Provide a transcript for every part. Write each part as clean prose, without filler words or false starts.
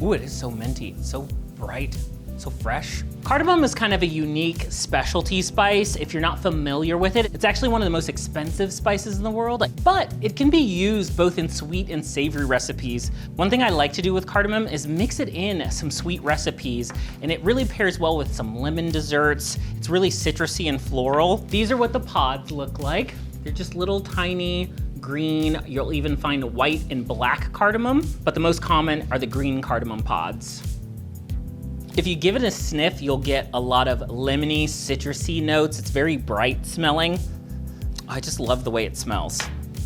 Ooh, it is so minty, so bright, so fresh. Cardamom is kind of a unique specialty spice. If you're not familiar with it, it's actually one of the most expensive spices in the world, but it can be used both in sweet and savory recipes. One thing I like to do with cardamom is mix it in some sweet recipes, and it really pairs well with some lemon desserts. It's really citrusy and floral. These are what the pods look like. They're just little tiny green. You'll even find white and black cardamom, but the most common are the green cardamom pods. If you give it a sniff, you'll get a lot of lemony, citrusy notes. It's very bright smelling. I just love the way it smells.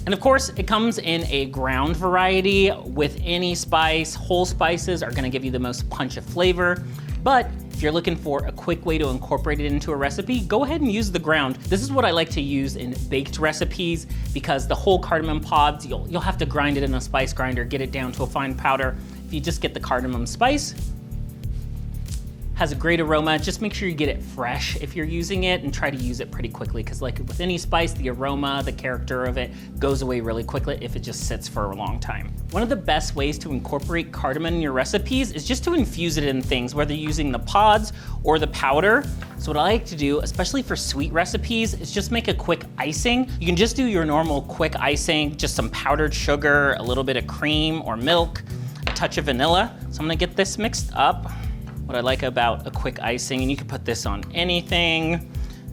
And of course, it comes in a ground variety. With any spice, whole spices are gonna give you the most punch of flavor. But if you're looking for a quick way to incorporate it into a recipe, go ahead and use the ground. This is what I like to use in baked recipes because the whole cardamom pods, you'll have to grind it in a spice grinder, get it down to a fine powder. If you just get the cardamom spice, has a great aroma. Just make sure you get it fresh if you're using it and try to use it pretty quickly because like with any spice, the aroma, the character of it goes away really quickly if it just sits for a long time. One of the best ways to incorporate cardamom in your recipes is just to infuse it in things, whether you're using the pods or the powder. So what I like to do, especially for sweet recipes, is just make a quick icing. You can just do your normal quick icing, just some powdered sugar, a little bit of cream or milk, a touch of vanilla. So I'm gonna get this mixed up. What I like about a quick icing, and you can put this on anything,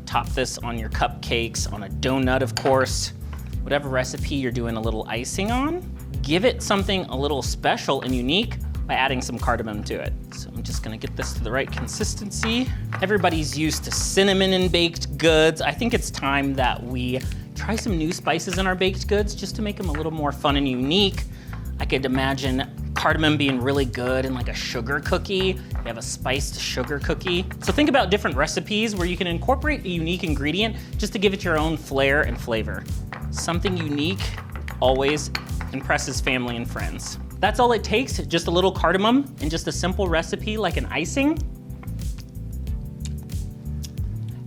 top this on your cupcakes, on a donut, of course, whatever recipe you're doing a little icing on, give it something a little special and unique by adding some cardamom to it. So I'm just gonna get this to the right consistency. Everybody's used to cinnamon in baked goods. I think it's time that we try some new spices in our baked goods just to make them a little more fun and unique. I could imagine cardamom being really good in like a sugar cookie. You have a spiced sugar cookie. So think about different recipes where you can incorporate a unique ingredient just to give it your own flair and flavor. Something unique always impresses family and friends. That's all it takes, just a little cardamom and just a simple recipe like an icing.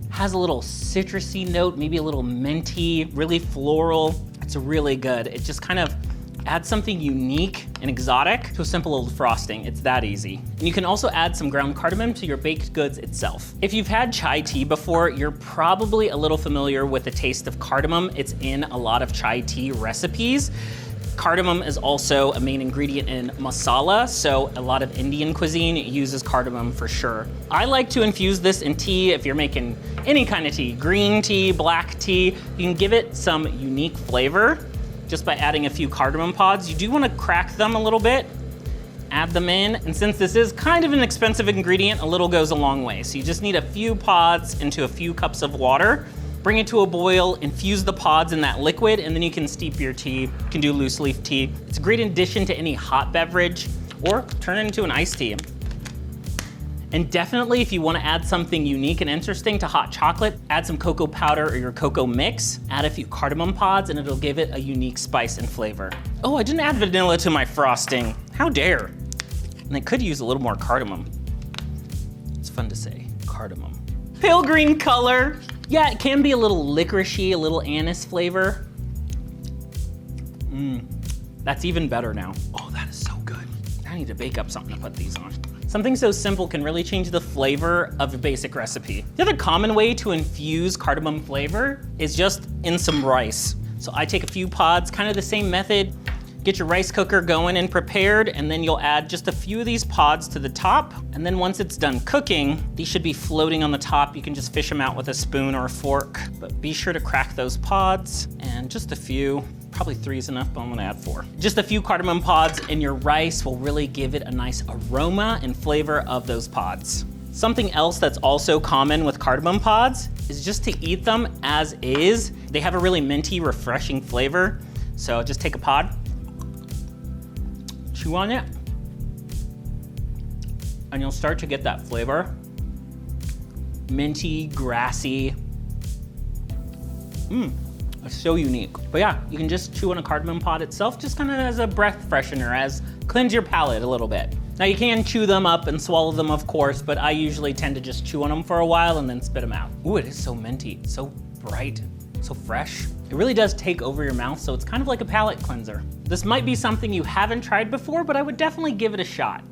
Has a little citrusy note, maybe a little minty, really floral. It's really good. It just kind of add something unique and exotic to a simple old frosting. It's that easy. And you can also add some ground cardamom to your baked goods itself. If you've had chai tea before, you're probably a little familiar with the taste of cardamom. It's in a lot of chai tea recipes. Cardamom is also a main ingredient in masala, so a lot of Indian cuisine uses cardamom for sure. I like to infuse this in tea if you're making any kind of tea, green tea, black tea. You can give it some unique flavor just by adding a few cardamom pods. You do want to crack them a little bit, add them in, and since this is kind of an expensive ingredient, a little goes a long way. So you just need a few pods into a few cups of water, bring it to a boil, infuse the pods in that liquid, and then you can steep your tea. You can do loose leaf tea. It's a great addition to any hot beverage, or turn it into an iced tea. And definitely if you want to add something unique and interesting to hot chocolate, add some cocoa powder or your cocoa mix, add a few cardamom pods, and it'll give it a unique spice and flavor. Oh, I didn't add vanilla to my frosting. How dare. And I could use a little more cardamom. It's fun to say, cardamom. Pale green color. Yeah, it can be a little licoricey, a little anise flavor. That's even better now. Oh, that is so good. I need to bake up something to put these on. Something so simple can really change the flavor of a basic recipe. The other common way to infuse cardamom flavor is just in some rice. So I take a few pods, kind of the same method. Get your rice cooker going and prepared, and then you'll add just a few of these pods to the top. And then once it's done cooking, these should be floating on the top. You can just fish them out with a spoon or a fork, but be sure to crack those pods, and just a few. Probably 3 is enough, but I'm gonna add 4. Just a few cardamom pods in your rice will really give it a nice aroma and flavor of those pods. Something else that's also common with cardamom pods is just to eat them as is. They have a really minty, refreshing flavor. So just take a pod, chew on it, and you'll start to get that flavor. Minty, grassy. It's so unique. But yeah, you can just chew on a cardamom pod itself, just kind of as a breath freshener, as cleanse your palate a little bit. Now you can chew them up and swallow them, of course, but I usually tend to just chew on them for a while and then spit them out. Ooh, it is so minty, so bright, so fresh. It really does take over your mouth, so it's kind of like a palate cleanser. This might be something you haven't tried before, but I would definitely give it a shot.